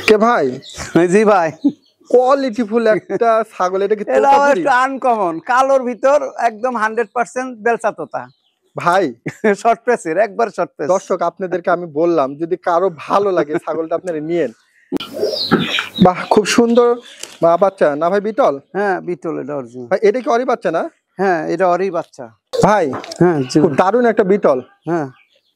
কে ভাই? জি ভাই, কোয়ালিটিফুল একটা ছাগল। এটা কি এটা একটু আনকমন, কালোর ভিতর একদম 100% বেলচা তোতা ভাই? শর্ট প্রেসের, একবার শর্ট প্রেস। দর্শক আপনাদেরকে আমি বললাম যদি কারো ভালো লাগে ছাগলটা আপনারা নিয়েন। বাহ, খুব সুন্দর বাচ্চা না ভাই? বিটল? হ্যাঁ বিটল, এটা অরিজিনাল ভাই এটা কি অরি বাচ্চা না? হ্যাঁ এটা অরি বাচ্চা ভাই। হ্যাঁ খুব দারুণ একটা বিটল। হ্যাঁ,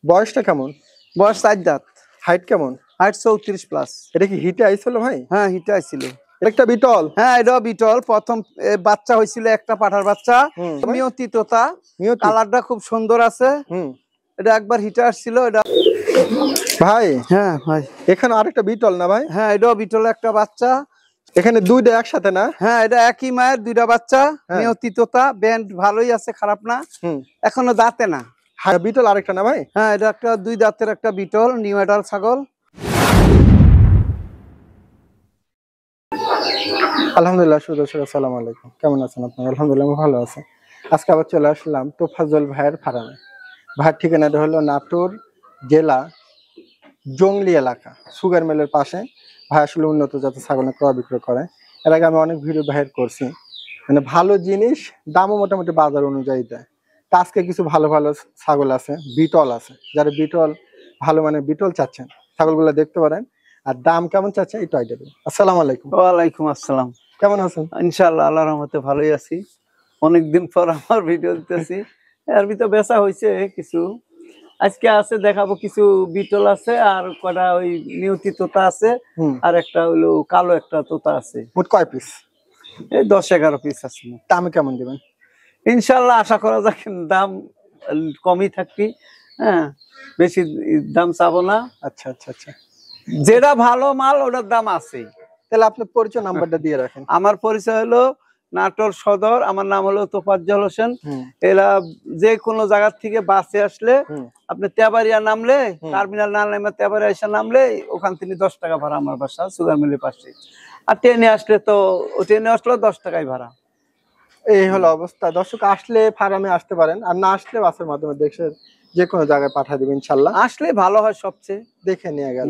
বয়সটা কেমন? বয়স 4 দাঁত। হাইট কেমন? হাইট 34+। এটা কি হিটে আইছিল ভাই? হ্যাঁ হিটে আইছিল। একটা বিটল? হ্যাঁ এটা বিটল। প্রথম বাচ্চা হয়েছিল একটা পাঠার বাচ্চা, মিয়তি তোতা। কালারটা খুব সুন্দর আছে। এটা একবার হিটে আসছিল এটা ভাই। হ্যাঁ ভাই, এখানে আরেকটা বিটল না ভাই? হ্যাঁ এটাও বিটল একটা বাচ্চা। এখানে দুইটা একসাথে না? হ্যাঁ এটা একই মায়ের দুইটা বাচ্চা, মিয়তি তোতা। ব্যান্ড ভালোই আছে, খারাপ না, এখনো দাঁতে না। হ্যাঁ বিটল আরেকটা না ভাই? হ্যাঁ এটা একটা 2 দাঁতের একটা বিটল, নিউ এডাল ছাগল। আলহামদুলিল্লাহ। আসসালামু আলাইকুম, কেমন আছেন আপনারা? আলহামদুলিল্লাহ ভালো আছে। আজকে আবার চলে আসলাম তোফাজ্জল ভাইয়ের ফার্মে। ভাইয়ের ঠিকানাটা হলো নাটোর জেলা জংলি এলাকা, সুগার মিলের পাশে। ভাই আসলে উন্নত জাতের ছাগল ক্রয় বিক্রয় করে। এর আগে আমি অনেক ভিডিও ভাইয়ের করছি, মানে ভালো জিনিস, দামও মোটামুটি বাজার অনুযায়ী দেয়। তা আজকে কিছু ভালো ভালো ছাগল আছে, বিটল আছে। যারা বিটল ভালো মানে বিটল চাচ্ছেন, ছাগলগুলো দেখতে পারেন। আর দাম কেমন চাচ্ছে একটু আইডিয়া দেবেন। আসসালামু আলাইকুম। ওয়ালাইকুম আসসালাম। কেমন আছেন? ইনশাআল্লাহ আল্লাহর রহমতে ভালোই আছি। অনেকদিন পর আমার ভিডিও দিতেছি। এর ভিতর বেচা হয়েছে কিছু। আজকে আছে দেখাবো, কিছু বিটল আছে আর কটা ওই নিউতি তোতা আছে, আর একটা হলো কালো একটা তোতা আছে। মোট কয় পিস? এই 10-11 পিস আছে। দামে কেমন দিবেন? ইনশাআল্লাহ আশা করা যাক দাম কমই থাকবি। হ্যাঁ বেশি দাম চাবো না। আচ্ছা আচ্ছা আচ্ছা, যেটা ভালো মাল ওটার দাম আছে। তাহলে আপনার পরিচয় নাম্বারটা দিয়ে রাখেন। আমার পরিচয় হলো নাটোর সদর, আমার নাম হলো তোফাজ্জল হোসেন। এরা যে কোনো জায়গা থেকে বাসে আসলে আপনি তেবাড়িয়া নামলে, টার্মিনাল না নামে তেবাড়িয়া এসে নামলে ওখান থেকে 10 টাকা ভাড়া, আমার বাসা সুগার মিলের পাশে। আর ট্রেনে আসলে তো ট্রেনে আসলে 10 টাকাই ভাড়া। এই হলো অবস্থা। দর্শক আসলে ফার্মে আসতে পারেন, আর না আসলে বাসের মাধ্যমে দেখে যে কোনো জায়গায় পাঠিয়ে দিবেন ইনশাল্লাহ। আসলে ভালো হয়, সবচেয়ে দেখে নিয়ে গেল।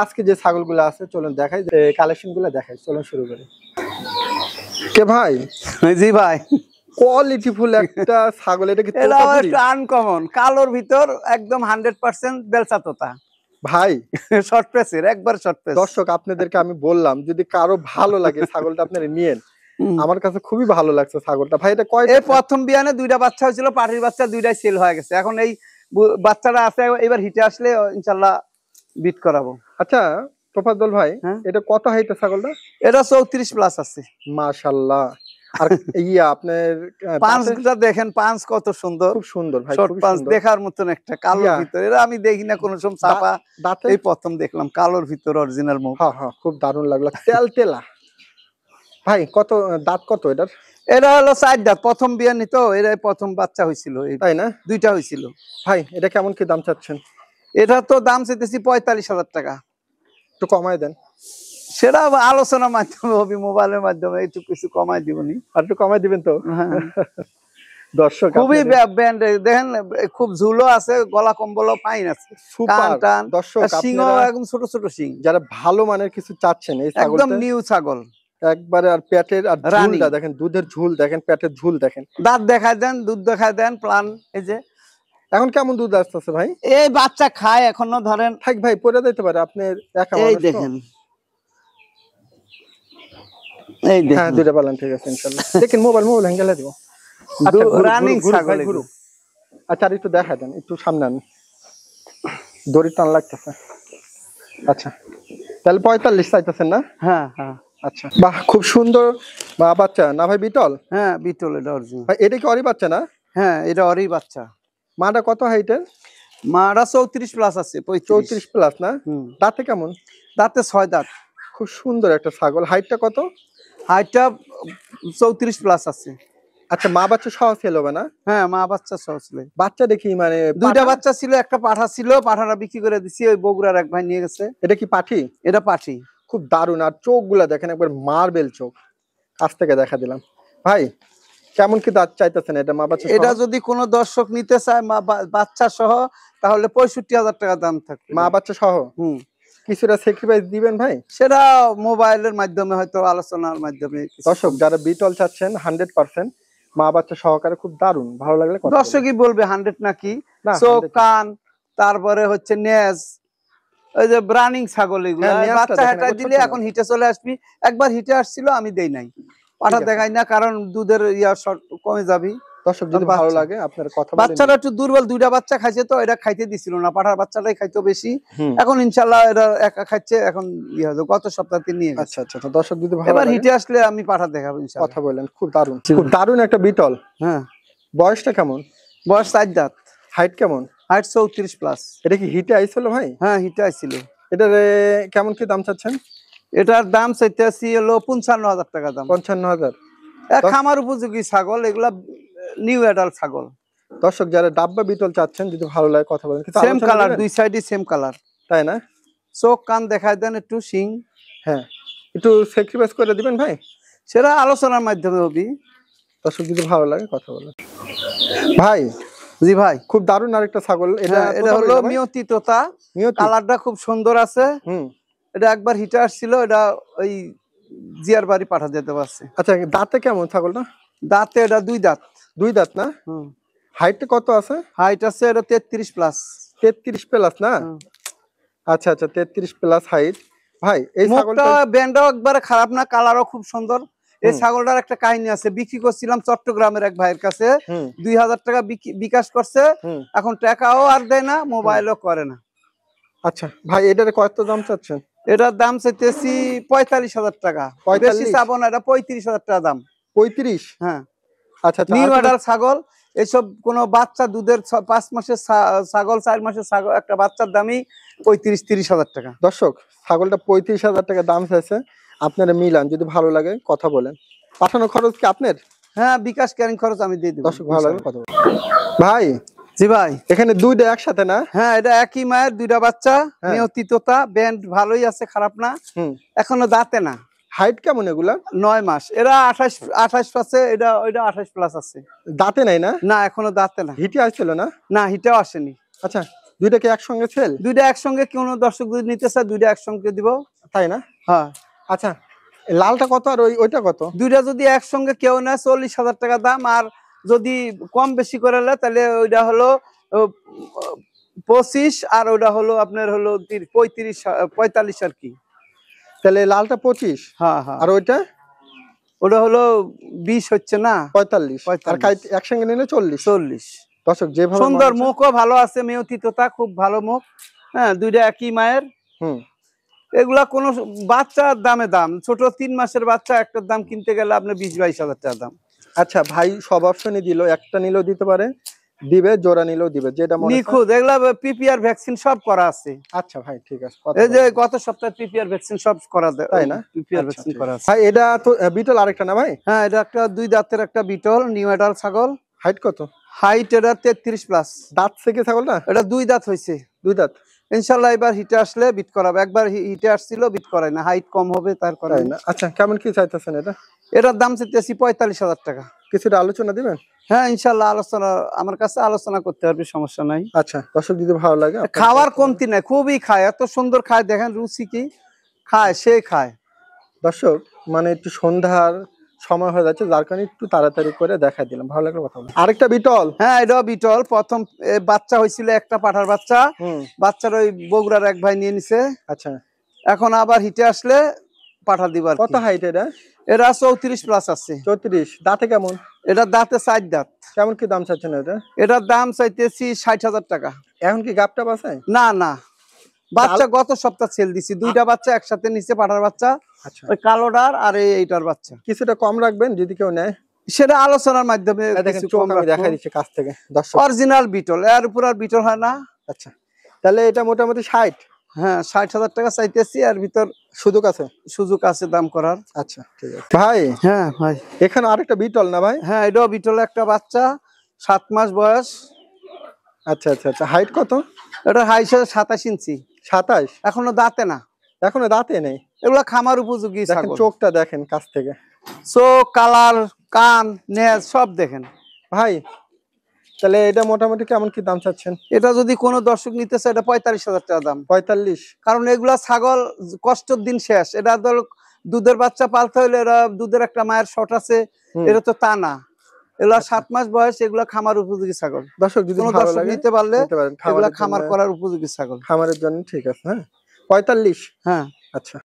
আজকে যে ছাগলগুলো আছে চলুন দেখাই, কালেকশন গুলো দেখাই। চলুন শুরু করি। কে ভাই? জি ভাই, কোয়ালিটিফুল একটা ছাগল। এটা কি আনকমন, কালোর ভিতর একদম 100% বেলচা তোতা ভাই? শর্ট প্রেসের, একবার শর্ট প্রেস। দর্শক আপনাদেরকে আমি বললাম যদি কারো ভালো লাগে ছাগলটা আপনারা নিয়েন। আমার কাছে খুবই ভালো লাগছে ছাগলটা। ভাই এটা কয়? এই প্রথম বিয়ানে 2টা বাচ্চা হয়েছিল, পাটির বাচ্চা 2টাই সেল হয়ে গেছে। এখন এই বাচ্চাটা আছে, এবার হিটে আসলে ইনশাআল্লাহ বিট করাবো। আচ্ছা তোফাজ্জল ভাই, এটা কত হাইটের ছাগলটা? এটা 34+ আছে। মাশাআল্লাহ। আর আপনার পাঁচটা দেখেন, পাঁচ কত সুন্দর, খুব সুন্দর ভাই, শর্ট পাঁচ দেখার মতন একটা কালোর ভিতর। এরা আমি দেখি না কোনো সময় চাপা, এই প্রথম দেখলাম কালোর ভিতর অরিজিনাল মুখ। হ্যাঁ হ্যাঁ, খুব দারুণ লাগলো, তেলতেলা। ভাই কত দাঁত কত এটার? এটা হলো 4 দাঁত, প্রথম বিয়ানি তো, এরা প্রথম বাচ্চা হয়েছিল, তাই না? 2টা হয়েছিল। ভাই এটা কেমন কি দাম চাচ্ছেন? এটা তো দাম চাইতেছি 45,000 টাকা। একটু কমায় দেন। সেটা আলোচনার মাধ্যমে হবে, মোবাইলের মাধ্যমে একটু কিছু কমাই দিবনি। আর একটু কমাই দিবেন তো? দর্শক খুবই ব্যান্ড দেখেন, খুব ঝুলো আছে, গলা কম্বল ফাইন আছে, সুপার। দর্শক সিংহ একদম ছোট ছোট সিং। যারা ভালো মানের কিছু চাচ্ছেন, এই একদম নিউ ছাগল একবারে। আর পেটের আর ঝুলটা দেখেন, দুধের ঝুল দেখেন, পেটের ঝুল দেখেন, দাঁত দেখায় দেন, দুধ দেখায় দেন, প্লান। এই যে এখন কেমন দুধ আসতেছে ভাই? এই বাচ্চা খায় এখনো, ধরেন থাক ভাই পড়ে দিতে পারে আপনার একা। এই দেখেন, এই দেখেন। হ্যাঁ 2টা পালন, ঠিক আছে ইনশাআল্লাহ। দেখেন মোবাইল হ্যাঙ্গেলে দিব। রানিং ছাগল। আচ্ছা আর একটু দেখা দেন, একটু সামনে আন, দড়ি টান লাগতেছে। আচ্ছা তাহলে 45 চাইতেছেন না? হ্যাঁ হ্যাঁ। আচ্ছা বাহ, খুব সুন্দর বাচ্চা না ভাই? বিটল? হ্যাঁ বিটল, এটা অরিজিনাল। ভাই এটা কি অরি বাচ্চা না? হ্যাঁ এটা অরি বাচ্চা। মাটা কত হাইটের? মাটা 34+ আছে। 34+ না? দাঁতে কেমন? দাঁতে 6 দাঁত। খুব সুন্দর একটা ছাগল। হাইটটা কত? হাইটটা 34+ আছে। আচ্ছা মা বাচ্চা সহ সেল হবে না? হ্যাঁ মা বাচ্চা সহ ছিল। বাচ্চা দেখি মানে 2টা বাচ্চা ছিল, একটা পাঠা ছিল, পাঠাটা বিক্রি করে দিছি, ওই বগুড়ার এক ভাই নিয়ে গেছে। এটা কি পাঠি? এটা পাঠি। খুব দারুণ। আর চোখগুলা দেখেন, একবার মার্বেল চোখ। কাছ থেকে দেখা দিলাম। ভাই কেমন কি দাঁত চাইতেছেন এটা মা বাচ্চা? এটা যদি কোনো দর্শক নিতে চায় মা বাচ্চা সহ, তাহলে 65,000 টাকা দাম থাকবে। মা বাচ্চা সহ? কিছুটা স্যাক্রিফাইস দিবেন ভাই? সেটা মোবাইলের মাধ্যমে, হয়তো আলোচনার মাধ্যমে। দর্শক যারা বিটল চাচ্ছেন 100% মা বাচ্চা সহকারে, খুব দারুণ, ভালো লাগলে কথা বলবেন। দর্শকই বলবে 100 নাকি, না, চোখ 100 কান, তারপরে হচ্ছে নেজ, ওই যে ব্রানিং ছাগল এগুলো হ্যাঁ, নেজটা বাচ্চা দেখেন, হেঁটাই একবার দিলে ছোট এখন হিটে চলে আসবি। একবার হিটে আসছিল, আমি দেই নাই, পাঠা আছে। দেখাই না, কারণ দুধের কমে যাবি। দর্শক যদি ভালো লাগে আপনার কথা বলেন। বাচ্চাটা একটু দুর্বল, দুইটা বাচ্চা খাইছে তো, এটা খাইতে দিছিল না, পাঠার বাচ্চাটাই খাইতো বেশি। হুম। এখন ইনশাল্লাহ এটা একা খাচ্ছে, এখন হবে, গত সপ্তাহে নিয়ে গেছে। আচ্ছা আচ্ছা, তো দর্শক যদি ভালো এবার লাগে হিটে আসলে আমি পাঠা দেখাবো ইনশাল্লাহ। কথা বলেন, খুব দারুণ, খুব দারুণ একটা বিটল। হ্যাঁ, বয়সটা কেমন? বয়স 4 দাঁত, হাইট কেমন? হাইট 34+। এটা কি হিটে আইছিল ভাই? হ্যাঁ, হিটে আইছিল। এটার কেমন কি দাম চাচ্ছেন? এটার দাম চাইতেছি হলো 55,000 টাকা দাম। 55,000। খামার উপযোগী ছাগল এগুলা, নিউ অ্যাডাল্ট ছাগল। দর্শক যারা ডাব্বা বিটল চাচ্ছেন যদি ভালো লাগে কথা বলেন, কিন্তু সেম আলোচনা কালার, দিবেন? দুই সাইডই সেম কালার, তাই না? চোখ কান দেখায় দেন, একটু শিং। হ্যাঁ, একটু স্যাক্রিফাইস করে দিবেন ভাই? সেটা আলোচনার মাধ্যমে হবে। দর্শক যদি ভালো লাগে কথা বলেন। ভাই, জি ভাই, খুব দারুণ আরেকটা ছাগল। এটা এটা হলো মিয়তি তোতা, মিয়তি। কালারটা খুব সুন্দর আছে। হুম। এটা একবার হিটে আসছিল, এটা ওই জিয়ার বাড়ি পাঠা যেতে পারছে। আচ্ছা, দাঁতে কেমন ছাগলটা? দাঁতে এটা 2 দাঁত। 2 দাঁত না? হাইটটা কত আছে? হাইট আছে এটা 33+। 33+ না? আচ্ছা আচ্ছা, 33+ হাইট। ভাই এই ছাগলটা ব্যান্ডও একবারে খারাপ না, কালারও খুব সুন্দর। এই ছাগলটার একটা কাহিনী আছে, বিক্রি করছিলাম চট্টগ্রামের এক ভাইয়ের কাছে, 2000 টাকা বিকাশ করছে, এখন টাকাও আর দেয় না, মোবাইলও করে না। আচ্ছা ভাই, এটার কত দাম চাচ্ছেন? এটার দাম চাইতেছি 45,000 টাকা। বেশি চাবো না, এটা 35,000 টাকা দাম। 35? হ্যাঁ। আচ্ছা আচ্ছা, নিউ অ্যাডাল্ট ছাগল, এসব কোনো বাচ্চা দুধের 5 মাসের ছাগল, 4 মাসের ছাগল, একটা বাচ্চার দামই 35-30,000 টাকা। দর্শক ছাগলটা 35,000 টাকা দাম চাইছে, আপনারা মিলান, যদি ভালো লাগে কথা বলেন। পাঠানো খরচ কি আপনার? হ্যাঁ, বিকাশ ক্যারিং খরচ আমি দিয়ে দেব। দর্শক ভালো লাগে কথা বলেন। ভাই, জি ভাই, এখানে দুইটা একসাথে না? হ্যাঁ, এটা একই মায়ের 2টা বাচ্চা, মিয়তি তোতা, ব্যান্ড ভালোই আছে, খারাপ না, এখনো দাঁতে না। হাইট কেমন এগুলা? 9 মাস। এরা 28 আছে, এটা ওইটা 28+ আছে। দাঁতে নাই না? না, এখনো দাঁতে না। হিটে আসছিল না? না, হিটেও আসেনি। আচ্ছা, দুইটা কি একসঙ্গে সেল? দুইটা একসঙ্গে, কোনো দর্শক যদি নিতে চায় দুইটা একসঙ্গে দিব। তাই না? হ্যাঁ। আচ্ছা, লালটা কত আর ওইটা কত? দুইটা যদি একসঙ্গে কেউ নেয় 40,000 টাকা দাম, আর যদি কম বেশি করে নেয় তাহলে ওইটা হলো 25, আর ওইটা হলো আপনার হলো 45 আর কি। তাহলে লালটা 25? হ্যাঁ হ্যাঁ। আর ওইটা? ওটা হলো 20 হচ্ছে না, 45। আর একসঙ্গে নিলে 40। দর্শক যেভাবে সুন্দর, মুখও ভালো আছে, মেয়তি তোতা, খুব ভালো মুখ। হ্যাঁ, দুইটা একই মায়ের। এগুলা কোন বাচ্চার দামে দাম, ছোট 3 মাসের বাচ্চা একটার দাম কিনতে গেলে আপনার 20-22,000 টাকা দাম। আচ্ছা ভাই, সব অপশনই দিল, একটা নিলেও দিতে পারে, দিবে, জোড়া নিলেও দিবে, যেটা মনে হয়। নিখুঁত, এগুলা পিপিআর ভ্যাকসিন সব করা আছে। আচ্ছা ভাই, ঠিক আছে। এই যে গত সপ্তাহে পিপিআর ভ্যাকসিন সব করা দেয়, তাই না? পিপিআর ভ্যাকসিন করা আছে। ভাই, এটা তো বিটল আরেকটা না ভাই? হ্যাঁ, এটা একটা 2 দাঁতের একটা বিটল, নিউ অ্যাডাল্ট ছাগল। হাইট কত? হাইট এটা 33+। দাঁত থেকে ছাগলটা? এটা 2 দাঁত হইছে। 2 দাঁত। ইনশাআল্লাহ এবার হিটে আসলে বিট করাবে। একবার হিটে আসছিল, বিট করায় না, হাইট কম হবে তার কারণে। না? আচ্ছা, কেমন কি চাইতেছেন এটা? এটার দাম চাইতেছি 45,000 টাকা। কিছুটা আলোচনা দিবেন? হ্যাঁ, ইনশাআল্লাহ আলোচনা, আমার কাছে আলোচনা করতে পারবে, সমস্যা নাই। আচ্ছা, দর্শক যদি ভালো লাগে। খাওয়ার কমতি নাই, খুবই খায়, এত সুন্দর খায়, দেখেন রুচি কি খায়, সে খায়। দর্শক মানে একটু সন্ধ্যার সময় হয়ে যাচ্ছে, যার কারণে একটু তাড়াতাড়ি করে দেখাই দিলাম। ভালো লাগলো কথা বলে। আরেকটা বিটল। হ্যাঁ, এটাও বিটল, প্রথম বাচ্চা হয়েছিল, একটা পাঠার বাচ্চা, বাচ্চার ওই বগুড়ার এক ভাই নিয়ে নিছে। আচ্ছা, এখন আবার হিটে আসলে পাঠা দিবার। কত হাইট এটা? এরা 34+ আছে। 34। দাঁতে কেমন? এটা দাঁতে 4 দাঁত। কেমন কি দাম চাচ্ছেন এটা? এটার দাম চাইতেছি 60,000 টাকা। এখন কি গাপটা আছে? না না, বাচ্চা গত সপ্তাহ সেল দিছি, 2টা বাচ্চা একসাথে নিচে, পাঠার বাচ্চা, ওই কালোটার আর এইটার বাচ্চা। কিছুটা কম রাখবেন যদি কেউ নেয়? সেটা আলোচনার মাধ্যমে দেখাই দিচ্ছি কাছ থেকে। অরিজিনাল বিটল, এর উপর আর বিটল হয় না। আচ্ছা, তাহলে এটা মোটামুটি 60। হ্যাঁ, 60,000 টাকা চাইতেছি, আর ভিতর সুযোগ আছে দাম করার। আচ্ছা, ঠিক আছে ভাই। হ্যাঁ ভাই, এখানে আরেকটা বিটল না ভাই? হ্যাঁ, এটাও বিটল, একটা বাচ্চা, 7 মাস বয়স। আচ্ছা আচ্ছা আচ্ছা, হাইট কত? এটা হাইট 27 ইঞ্চি। 27? এখনো দাঁতে না? এখনো দাঁতে নেই। এগুলা খামার উপযোগী ছাগল। চোখটা দেখেন কাছ থেকে, চোখ, কালার, কান, নেজ সব দেখেন ভাই। তাহলে এটা মোটামুটি কেমন কি দাম চাচ্ছেন? এটা যদি কোনো দর্শক নিতে চায় এটা 45,000 টাকা দাম। 45? কারণ এগুলা ছাগল কষ্টের দিন শেষ। এটা ধর দুধের বাচ্চা পালতে হলে এরা দুধের একটা মায়ের শর্ট আছে, এটা তো তা না। এগুলা 7 মাস বয়স, এগুলা খামার উপযোগী ছাগল। দর্শক যদি কোনো ভালো দর্শক লাগে নিতে পারলে নিতে পারেন, এগুলা খামারের খামার জন্য করার উপযোগী ছাগল। খামারের জন্য ঠিক আছে। হ্যাঁ 45? হ্যাঁ। আচ্ছা।